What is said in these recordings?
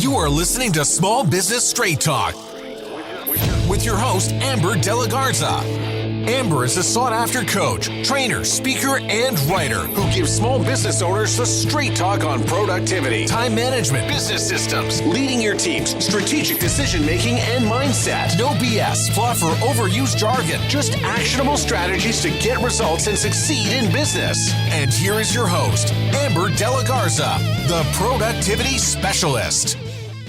You are listening to Small Business Straight Talk with your host, Amber De La Garza. Amber is a sought-after coach, trainer, speaker, and writer who gives small business owners the straight talk on productivity, time management, business systems, leading your teams, strategic decision-making, and mindset. No BS, fluff, or overused jargon. Just actionable strategies to get results and succeed in business. And here is your host, Amber De La Garza, the productivity specialist.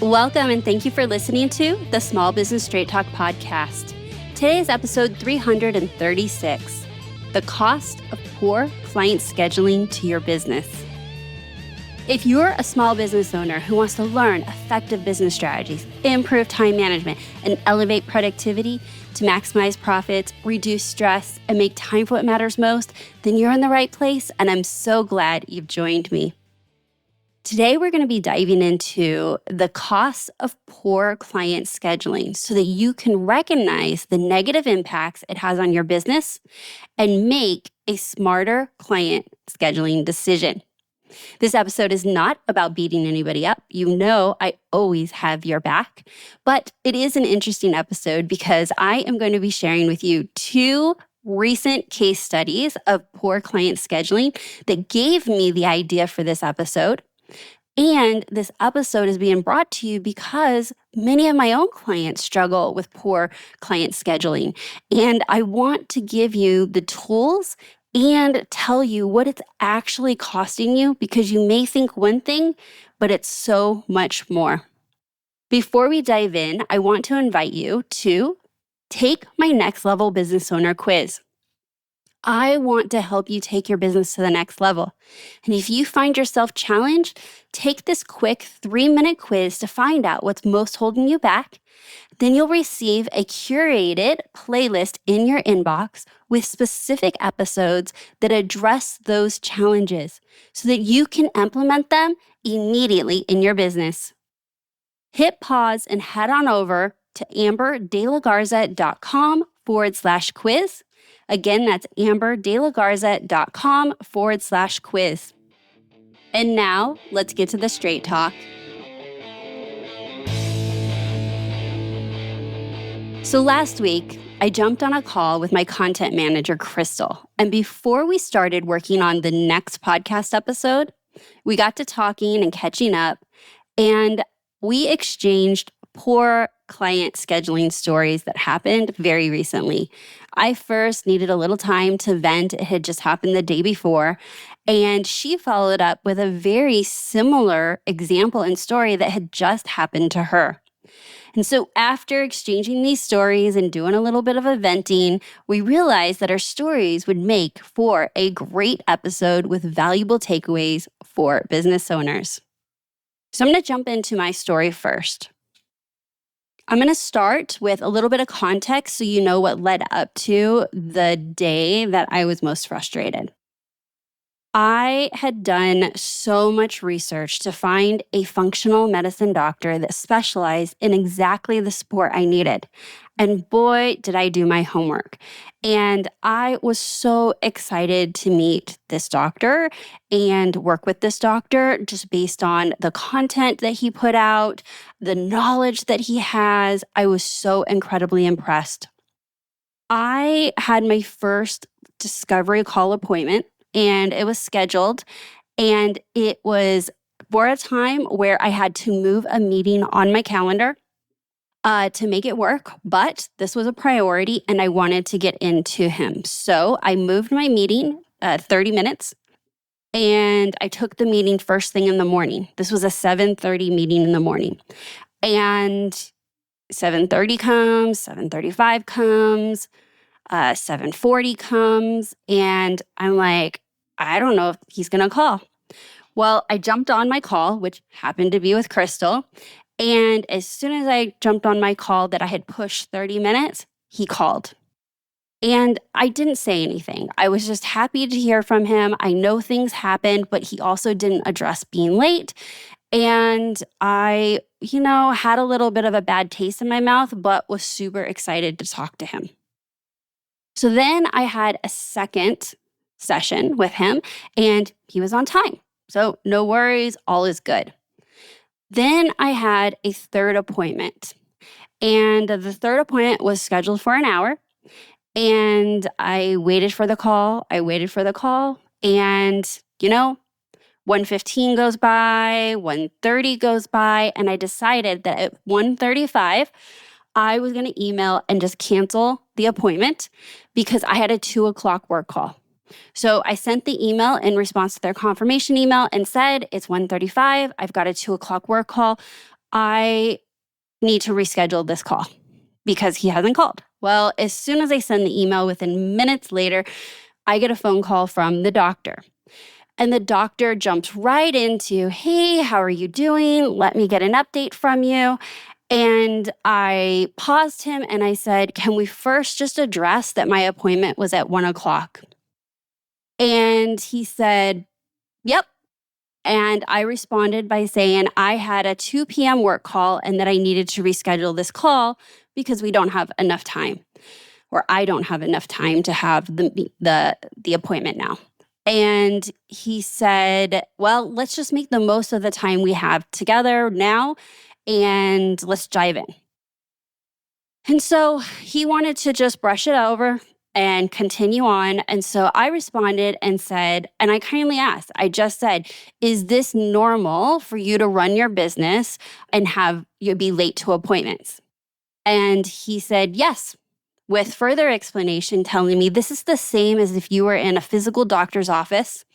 Welcome and thank you for listening to the Small Business Straight Talk podcast. Today is episode 336, the cost of poor client scheduling to your business. If you're a small business owner who wants to learn effective business strategies, improve time management, and elevate productivity to maximize profits, reduce stress, and make time for what matters most, then you're in the right place, and I'm so glad you've joined me. Today, we're going to be diving into the costs of poor client scheduling so that you can recognize the negative impacts it has on your business and make a smarter client scheduling decision. This episode is not about beating anybody up. You know I always have your back, but it is an interesting episode because I am going to be sharing with you two recent case studies of poor client scheduling that gave me the idea for this episode. And this episode is being brought to you because many of my own clients struggle with poor client scheduling. And I want to give you the tools and tell you what it's actually costing you because you may think one thing, but it's so much more. Before we dive in, I want to invite you to take my Next Level Business Owner quiz. I want to help you take your business to the next level. And if you find yourself challenged, take this quick 3-minute quiz to find out what's most holding you back. Then you'll receive a curated playlist in your inbox with specific episodes that address those challenges so that you can implement them immediately in your business. Hit pause and head on over to amberdelagarza.com/quiz. Again, that's amberdelagarza.com/quiz. And now, let's get to the straight talk. So last week, I jumped on a call with my content manager, Krystle. And before we started working on the next podcast episode, we got to talking and catching up, and we exchanged poor client scheduling stories that happened very recently. I first needed a little time to vent. It had just happened the day before. And she followed up with a very similar example and story that had just happened to her. And so after exchanging these stories and doing a little bit of a venting, we realized that our stories would make for a great episode with valuable takeaways for business owners. So I'm going to jump into my story first. I'm going to start with a little bit of context so you know what led up to the day that I was most frustrated. I had done so much research to find a functional medicine doctor that specialized in exactly the support I needed. And boy, did I do my homework. And I was so excited to meet this doctor and work with this doctor just based on the content that he put out, the knowledge that he has. I was so incredibly impressed. I had my first discovery call appointment and it was scheduled, and it was for a time where I had to move a meeting on my calendar to make it work, but this was a priority and I wanted to get into him. So I moved my meeting 30 minutes and I took the meeting first thing in the morning. This was a 7:30 meeting in the morning. And 7:30 comes, 7:35 comes, 7:40 comes, and I'm like, I don't know if he's going to call. Well, I jumped on my call, which happened to be with Krystle. And as soon as I jumped on my call that I had pushed 30 minutes, he called. And I didn't say anything. I was just happy to hear from him. I know things happened, but he also didn't address being late. And I, had a little bit of a bad taste in my mouth, but was super excited to talk to him. So then I had a second session with him and he was on time. So no worries, all is good. Then I had a third appointment, and the third appointment was scheduled for an hour. And I waited for the call. And, 1:15 goes by, 1:30 goes by, and I decided that at 1:35, I was going to email and just cancel the appointment because I had a 2:00 work call. So I sent the email in response to their confirmation email and said, it's 1:35, I've got a 2:00 work call. I need to reschedule this call because he hasn't called. Well, as soon as I send the email, within minutes later, I get a phone call from the doctor. And the doctor jumps right into, hey, how are you doing? Let me get an update from you. And I paused him and I said, can we first just address that my appointment was at 1:00? And he said, yep. And I responded by saying I had a 2 p.m. work call and that I needed to reschedule this call because we don't have enough time, or I don't have enough time to have the appointment now. And he said, well, let's just make the most of the time we have together now and let's dive in. And so he wanted to just brush it over and continue on. And so I responded and said, and I kindly asked, I just said, is this normal for you to run your business and have you be late to appointments? And he said, yes, with further explanation telling me this is the same as if you were in a physical doctor's office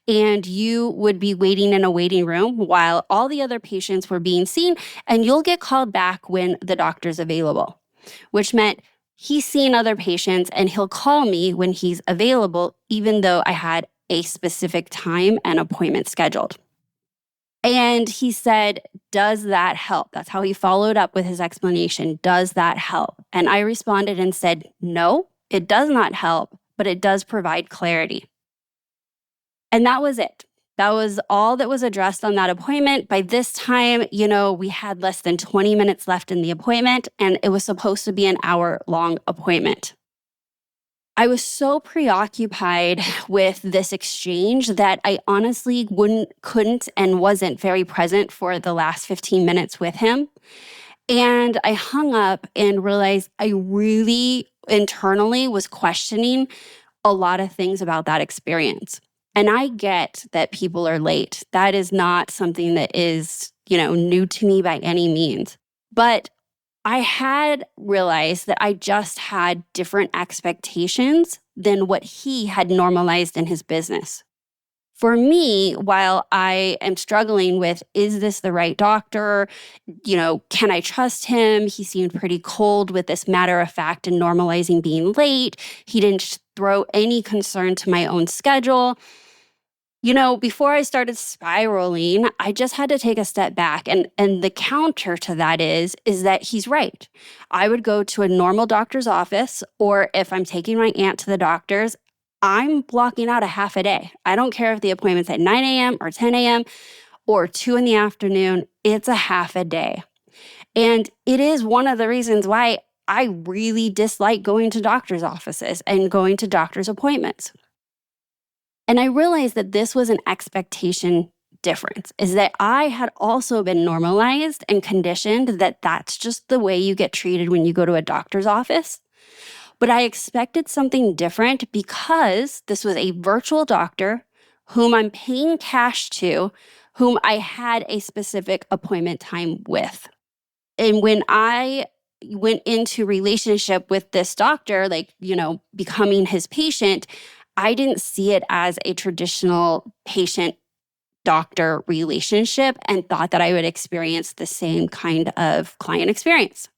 and you would be waiting in a waiting room while all the other patients were being seen, and you'll get called back when the doctor's available, which meant he's seeing other patients and he'll call me when he's available, even though I had a specific time and appointment scheduled. And he said, does that help? That's how he followed up with his explanation. Does that help? And I responded and said, no, it does not help, but it does provide clarity. And that was it. That was all that was addressed on that appointment. By this time, we had less than 20 minutes left in the appointment, and it was supposed to be an hour-long appointment. I was so preoccupied with this exchange that I honestly couldn't and wasn't very present for the last 15 minutes with him. And I hung up and realized I really internally was questioning a lot of things about that experience. And I get that people are late. That is not something that is, new to me by any means. But I had realized that I just had different expectations than what he had normalized in his business. For me, while I am struggling with, is this the right doctor? Can I trust him? He seemed pretty cold with this matter of fact and normalizing being late. He didn't throw any concern to my own schedule. Before I started spiraling, I just had to take a step back. And the counter to that is that he's right. I would go to a normal doctor's office, or if I'm taking my aunt to the doctor's, I'm blocking out a half a day. I don't care if the appointment's at 9 a.m. or 10 a.m. or 2 in the afternoon, it's a half a day. And it is one of the reasons why I really dislike going to doctor's offices and going to doctor's appointments. And I realized that this was an expectation difference, is that I had also been normalized and conditioned that that's just the way you get treated when you go to a doctor's office. But I expected something different because this was a virtual doctor whom I'm paying cash to, whom I had a specific appointment time with. And when I went into relationship with this doctor, becoming his patient, I didn't see it as a traditional patient-doctor relationship and thought that I would experience the same kind of client experience.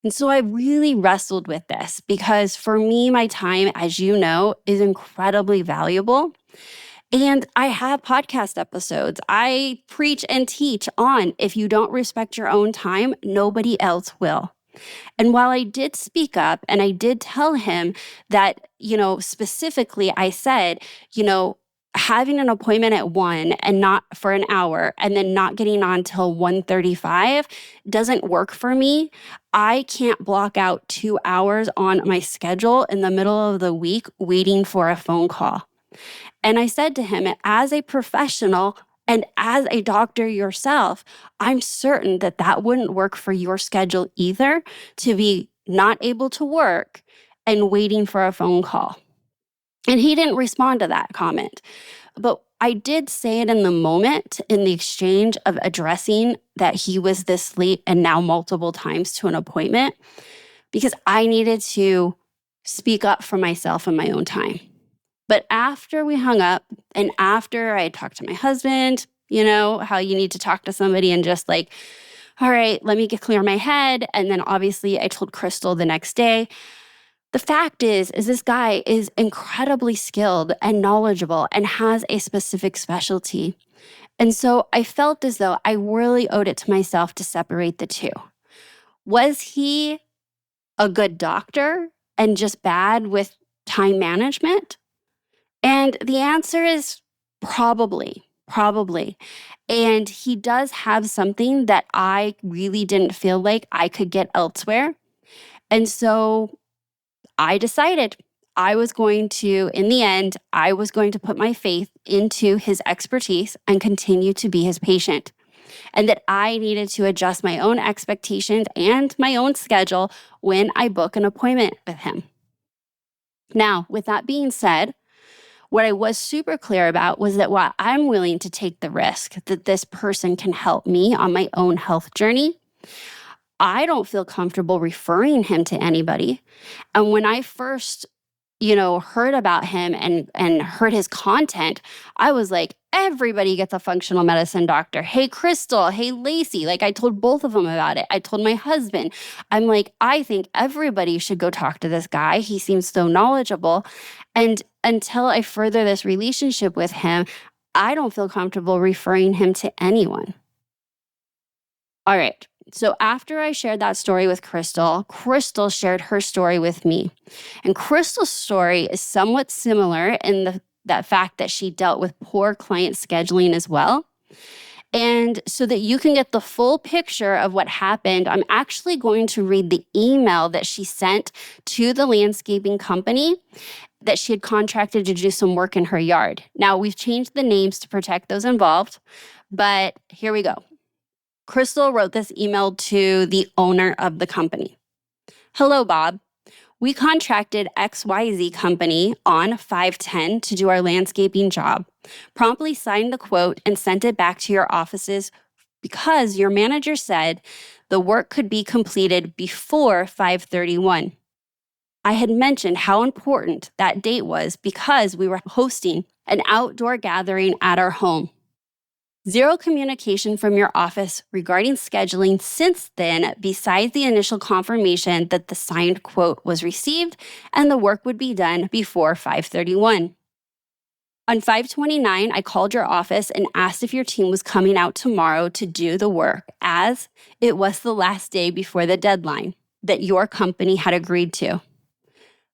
And so I really wrestled with this because for me, my time, as you know, is incredibly valuable. And I have podcast episodes. I preach and teach on if you don't respect your own time, nobody else will. And while I did speak up and I did tell him that, specifically I said, having an appointment at 1 and not for an hour and then not getting on till 1:35 doesn't work for me. I can't block out 2 hours on my schedule in the middle of the week waiting for a phone call. And I said to him, as a professional, And as a doctor yourself, I'm certain that that wouldn't work for your schedule either, to be not able to work and waiting for a phone call. And he didn't respond to that comment. But I did say it in the moment, in the exchange of addressing that he was this late and now multiple times to an appointment, because I needed to speak up for myself in my own time. But after we hung up and after I talked to my husband, how you need to talk to somebody and just like, all right, let me clear my head. And then obviously I told Krystle the next day. The fact is this guy is incredibly skilled and knowledgeable and has a specific specialty. And so I felt as though I really owed it to myself to separate the two. Was he a good doctor and just bad with time management? And the answer is probably. And he does have something that I really didn't feel like I could get elsewhere. And so I decided in the end, I was going to put my faith into his expertise and continue to be his patient. And that I needed to adjust my own expectations and my own schedule when I book an appointment with him. Now, with that being said, what I was super clear about was that while I'm willing to take the risk that this person can help me on my own health journey, I don't feel comfortable referring him to anybody. And when I first, heard about him and heard his content, I was like, everybody gets a functional medicine doctor. Hey, Krystle. Hey, Lacey. Like, I told both of them about it. I told my husband. I'm like, I think everybody should go talk to this guy. He seems so knowledgeable. And until I further this relationship with him, I don't feel comfortable referring him to anyone. All right. So after I shared that story with Krystle shared her story with me. And Krystle's story is somewhat similar in that fact that she dealt with poor client scheduling as well. And so that you can get the full picture of what happened, I'm actually going to read the email that she sent to the landscaping company that she had contracted to do some work in her yard. Now, we've changed the names to protect those involved, but here we go. Krystle wrote this email to the owner of the company. Hello, Bob. We contracted XYZ company on 5/10 to do our landscaping job, promptly signed the quote and sent it back to your offices because your manager said the work could be completed before 5/31. I had mentioned how important that date was because we were hosting an outdoor gathering at our home. Zero communication from your office regarding scheduling since then, besides the initial confirmation that the signed quote was received and the work would be done before 5/31. On 5/29, I called your office and asked if your team was coming out tomorrow to do the work, as it was the last day before the deadline that your company had agreed to.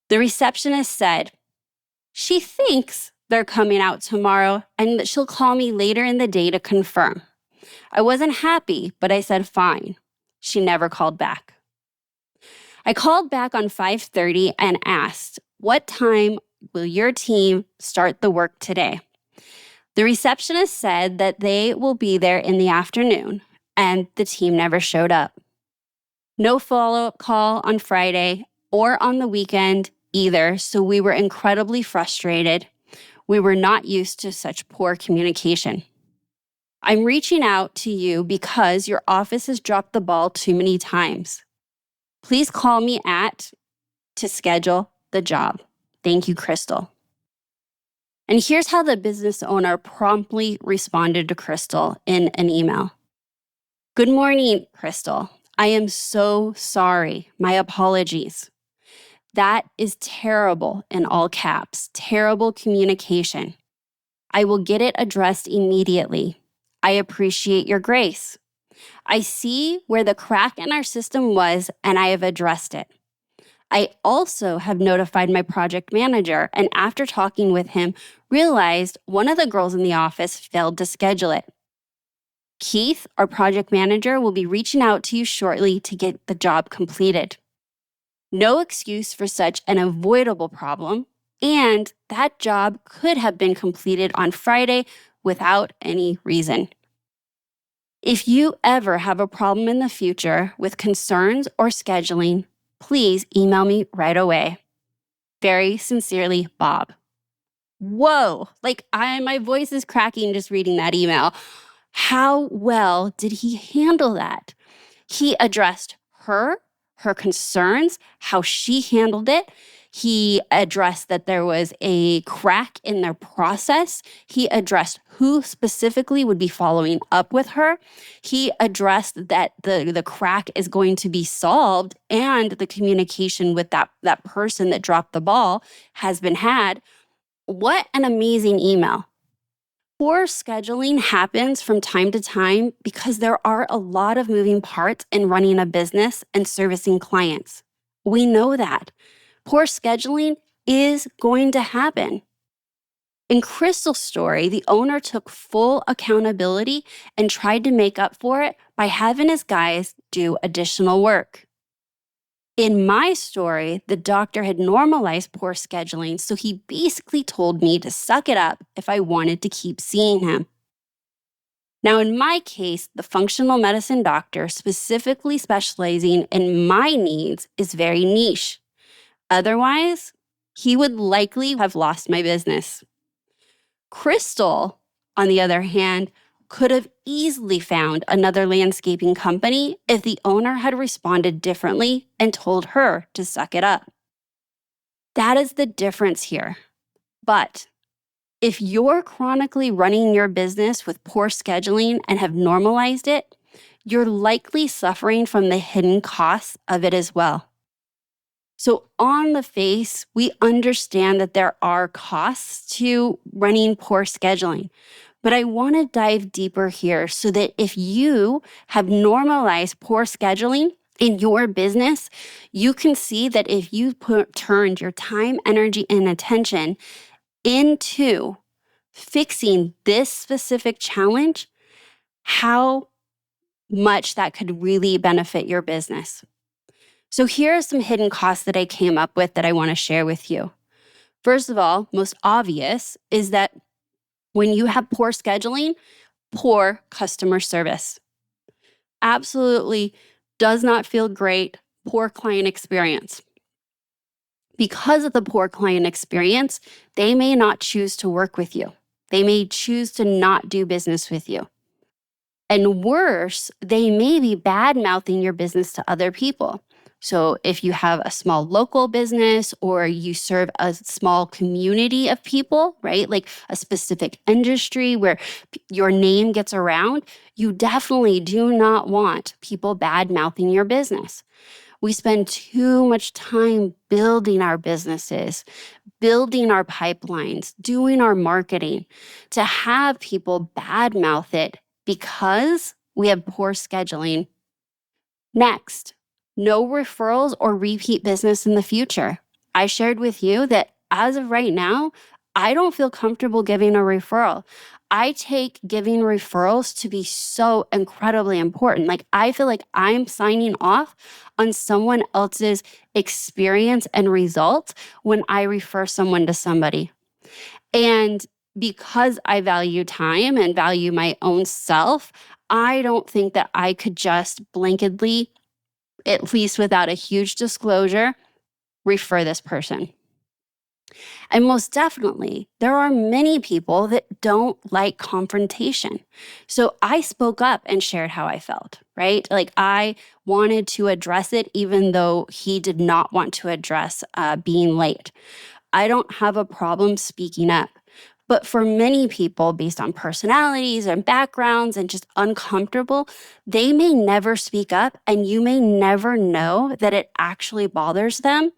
The receptionist said, she thinks they're coming out tomorrow and that she'll call me later in the day to confirm. I wasn't happy, but I said fine. She never called back. I called back on 5:30 and asked, what time will your team start the work today? The receptionist said that they will be there in the afternoon, and the team never showed up. No follow-up call on Friday or on the weekend either, so we were incredibly frustrated. We were not used to such poor communication. I'm reaching out to you because your office has dropped the ball too many times. Please call me to schedule the job. Thank you, Krystle. And here's how the business owner promptly responded to Krystle in an email. Good morning, Krystle. I am so sorry. My apologies. That is terrible, in all caps, terrible communication. I will get it addressed immediately. I appreciate your grace. I see where the crack in our system was, and I have addressed it. I also have notified my project manager, and after talking with him, realized one of the girls in the office failed to schedule it. Keith, our project manager, will be reaching out to you shortly to get the job completed. No excuse for such an avoidable problem, and that job could have been completed on Friday without any reason. If you ever have a problem in the future with concerns or scheduling, please email me right away. Very sincerely, Bob. Whoa, my voice is cracking just reading that email. How well did he handle that? He addressed her concerns, how she handled it. He addressed that there was a crack in their process. He addressed who specifically would be following up with her. He addressed that the crack is going to be solved and the communication with that person that dropped the ball has been had. What an amazing email. Poor scheduling happens from time to time because there are a lot of moving parts in running a business and servicing clients. We know that. Poor scheduling is going to happen. In Krystle's story, the owner took full accountability and tried to make up for it by having his guys do additional work. In my story, the doctor had normalized poor scheduling, so he basically told me to suck it up if I wanted to keep seeing him. Now, in my case, the functional medicine doctor specifically specializing in my needs is very niche. Otherwise, he would likely have lost my business. Krystle, on the other hand, could have easily found another landscaping company if the owner had responded differently and told her to suck it up. That is the difference here. But if you're chronically running your business with poor scheduling and have normalized it, you're likely suffering from the hidden costs of it as well. So on the face, we understand that there are costs to running poor scheduling. But I want to dive deeper here so that if you have normalized poor scheduling in your business, you can see that if you turned your time, energy, and attention into fixing this specific challenge, how much that could really benefit your business. So here are some hidden costs that I came up with that I want to share with you. First of all, most obvious is that when you have poor scheduling, poor customer service. Absolutely does not feel great, poor client experience. Because of the poor client experience, they may not choose to work with you. They may choose to not do business with you. And worse, they may be bad-mouthing your business to other people. So if you have a small local business or you serve a small community of people, right? Like a specific industry where your name gets around, you definitely do not want people bad-mouthing your business. We spend too much time building our businesses, building our pipelines, doing our marketing to have people badmouth it because we have poor scheduling. Next, no referrals or repeat business in the future. I shared with you that as of right now, I don't feel comfortable giving a referral. I take giving referrals to be so incredibly important. I feel like I'm signing off on someone else's experience and results when I refer someone to somebody. And because I value time and value my own self, I don't think that I could just blanketly, at least without a huge disclosure, refer this person. And most definitely, there are many people that don't like confrontation. So I spoke up and shared how I felt, right? I wanted to address it even though he did not want to address being late. I don't have a problem speaking up. But for many people, based on personalities and backgrounds and just uncomfortable, they may never speak up and you may never know that it actually bothers them.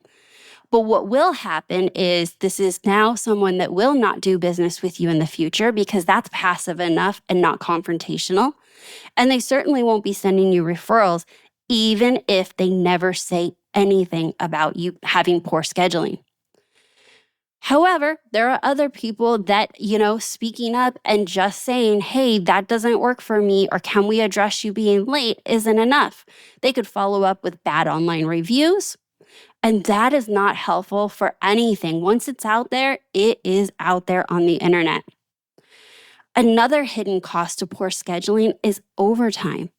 But what will happen is this is now someone that will not do business with you in the future because that's passive enough and not confrontational. And they certainly won't be sending you referrals, even if they never say anything about you having poor scheduling. However, there are other people that, speaking up and just saying, hey, that doesn't work for me, or can we address you being late isn't enough. They could follow up with bad online reviews, and that is not helpful for anything. Once it's out there, it is out there on the internet. Another hidden cost to poor scheduling is overtime.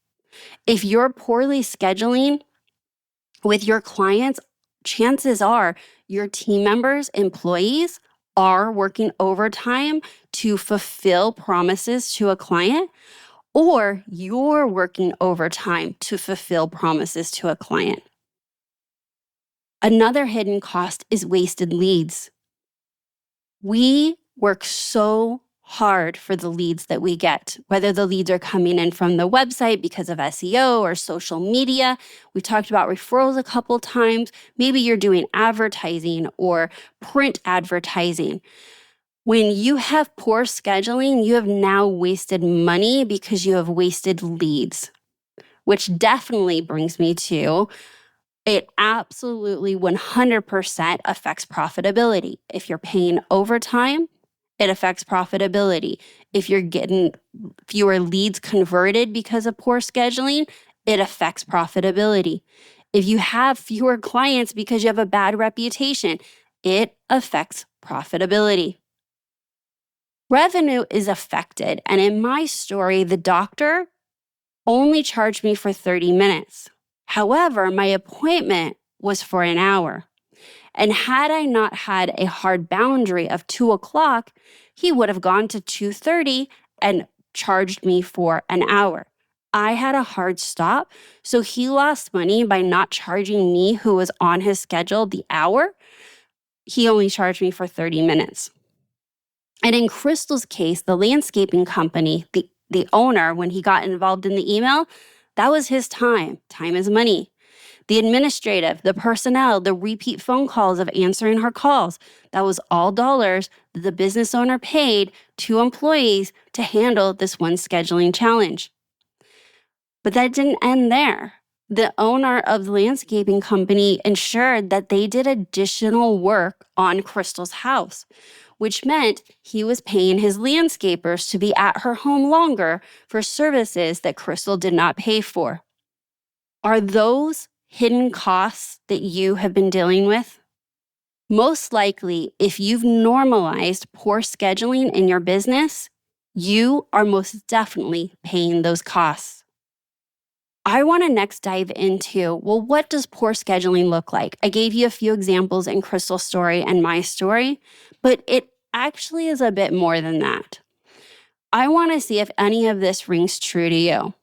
If you're poorly scheduling with your clients, chances are your team members, employees are working overtime to fulfill promises to a client, or you're working overtime to fulfill promises to a client. Another hidden cost is wasted leads. We work so hard for the leads that we get, whether the leads are coming in from the website because of SEO or social media. We talked about referrals a couple times. Maybe you're doing advertising or print advertising. When you have poor scheduling, you have now wasted money because you have wasted leads, which definitely brings me to it absolutely 100% affects profitability. If you're paying overtime, it affects profitability. If you're getting fewer leads converted because of poor scheduling, it affects profitability. If you have fewer clients because you have a bad reputation, it affects profitability. Revenue is affected. And in my story, the doctor only charged me for 30 minutes. However, my appointment was for an hour. And had I not had a hard boundary of 2:00, he would have gone to 2:30 and charged me for an hour. I had a hard stop, so he lost money by not charging me, who was on his schedule, the hour. He only charged me for 30 minutes. And in Krystle's case, the landscaping company, the owner, when he got involved in the email, that was his time. Time is money. The administrative, the personnel, the repeat phone calls of answering her calls, that was all dollars that the business owner paid to employees to handle this one scheduling challenge. But that didn't end there. The owner of the landscaping company ensured that they did additional work on Krystle's house, which meant he was paying his landscapers to be at her home longer for services that Krystle did not pay for. Are those hidden costs that you have been dealing with? Most likely, if you've normalized poor scheduling in your business, you are most definitely paying those costs. I want to next dive into, well, what does poor scheduling look like? I gave you a few examples in Krystle's story and my story, but it actually is a bit more than that. I want to see if any of this rings true to you.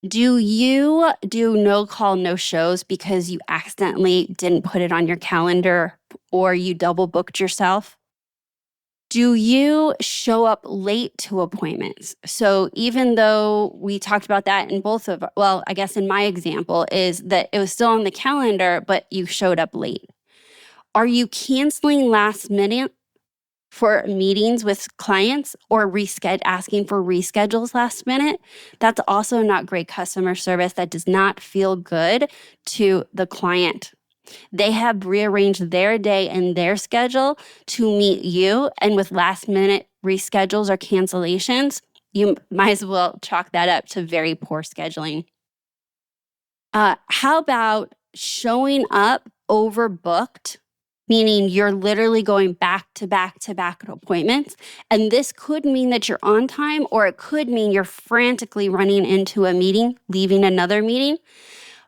Do you do no call, no shows because you accidentally didn't put it on your calendar or you double booked yourself? Do you show up late to appointments? So even though we talked about that in I guess in my example is that it was still on the calendar, but you showed up late. Are you canceling last minute for meetings with clients or asking for reschedules last minute? That's also not great customer service. That does not feel good to the client. They have rearranged their day and their schedule to meet you, and with last minute reschedules or cancellations, you might as well chalk that up to very poor scheduling. How about showing up overbooked, meaning you're literally going back to back to back appointments? And this could mean that you're on time, or it could mean you're frantically running into a meeting, leaving another meeting.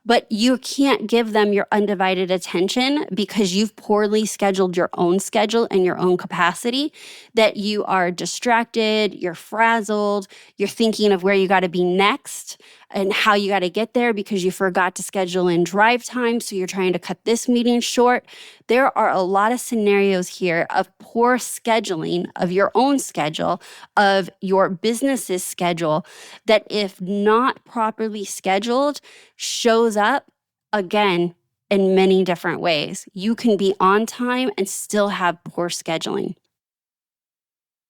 But you can't give them your undivided attention because you've poorly scheduled your own schedule and your own capacity, that you are distracted, you're frazzled, you're thinking of where you got to be next and how you got to get there because you forgot to schedule in drive time, so you're trying to cut this meeting short. There are a lot of scenarios here of poor scheduling of your own schedule, of your business's schedule, that if not properly scheduled, shows up again in many different ways. You can be on time and still have poor scheduling.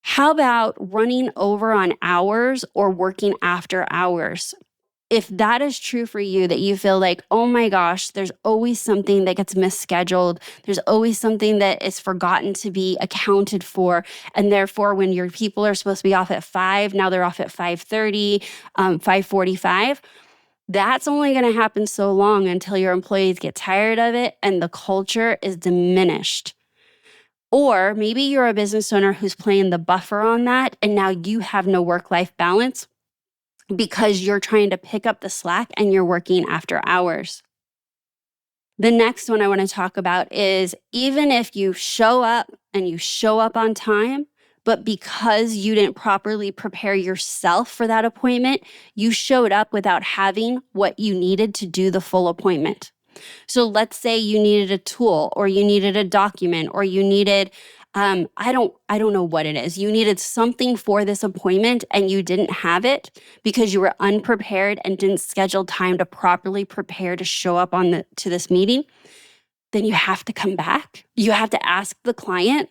How about running over on hours or working after hours? If that is true for you, that you feel like, oh my gosh, there's always something that gets misscheduled. There's always something that is forgotten to be accounted for. And therefore, when your people are supposed to be off at 5, now they're off at 5:30, 5:45. That's only going to happen so long until your employees get tired of it and the culture is diminished. Or maybe you're a business owner who's playing the buffer on that, and now you have no work-life balance because you're trying to pick up the slack and you're working after hours. The next one I want to talk about is even if you show up and you show up on time, but because you didn't properly prepare yourself for that appointment, you showed up without having what you needed to do the full appointment. So let's say you needed a tool, or you needed a document, or you needed, I don't know what it is. You needed something for this appointment and you didn't have it because you were unprepared and didn't schedule time to properly prepare to show up to this meeting. Then you have to come back. You have to ask the client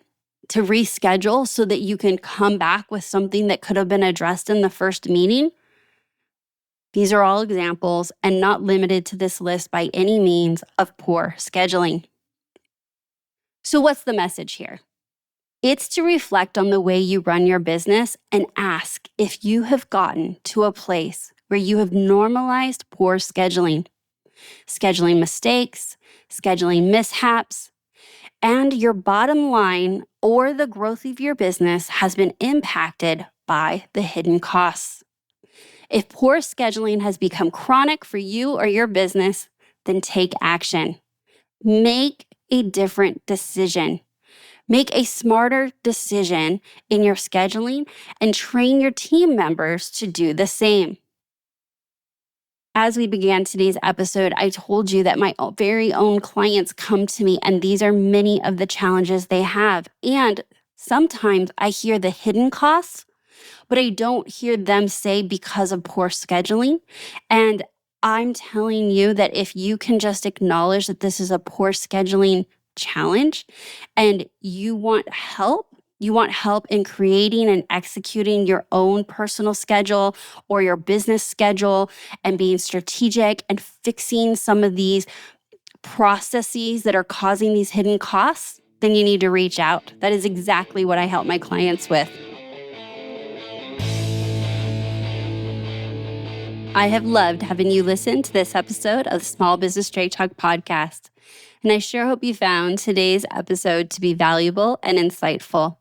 to reschedule so that you can come back with something that could have been addressed in the first meeting. These are all examples, and not limited to this list by any means, of poor scheduling. So what's the message here? It's to reflect on the way you run your business and ask if you have gotten to a place where you have normalized poor scheduling mistakes, scheduling mishaps, and your bottom line or the growth of your business has been impacted by the hidden costs. If poor scheduling has become chronic for you or your business, then take action. Make a different decision. Make a smarter decision in your scheduling and train your team members to do the same. As we began today's episode, I told you that my very own clients come to me, and these are many of the challenges they have. And sometimes I hear the hidden costs, but I don't hear them say because of poor scheduling. And I'm telling you that if you can just acknowledge that this is a poor scheduling challenge and you want help in creating and executing your own personal schedule or your business schedule and being strategic and fixing some of these processes that are causing these hidden costs, then you need to reach out. That is exactly what I help my clients with. I have loved having you listen to this episode of the Small Business Straight Talk podcast, and I sure hope you found today's episode to be valuable and insightful.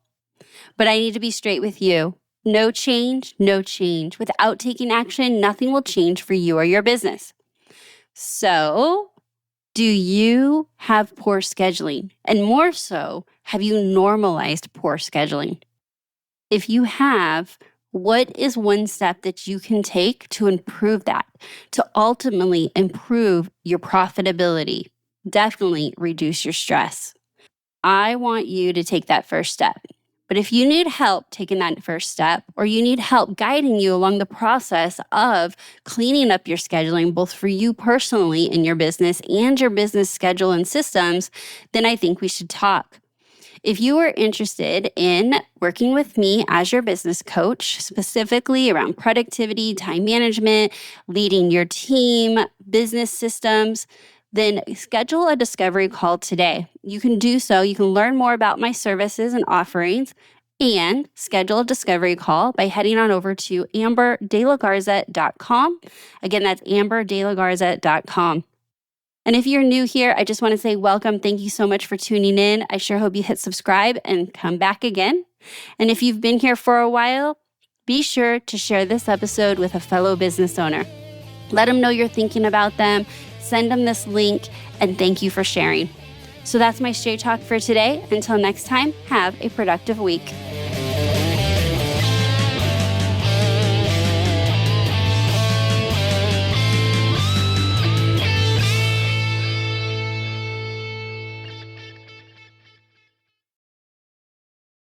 But I need to be straight with you. No change, no change. Without taking action, nothing will change for you or your business. So, do you have poor scheduling? And more so, have you normalized poor scheduling? If you have, what is one step that you can take to improve that, to ultimately improve your profitability? Definitely reduce your stress. I want you to take that first step. But if you need help taking that first step, or you need help guiding you along the process of cleaning up your scheduling, both for you personally in your business and your business schedule and systems, then I think we should talk. If you are interested in working with me as your business coach, specifically around productivity, time management, leading your team, business systems, then schedule a discovery call today. You can do so. You can learn more about my services and offerings and schedule a discovery call by heading on over to amberdelagarza.com. Again, that's amberdelagarza.com. And if you're new here, I just want to say welcome. Thank you so much for tuning in. I sure hope you hit subscribe and come back again. And if you've been here for a while, be sure to share this episode with a fellow business owner. Let them know you're thinking about them. Send them this link, and thank you for sharing. So that's my straight talk for today. Until next time, have a productive week.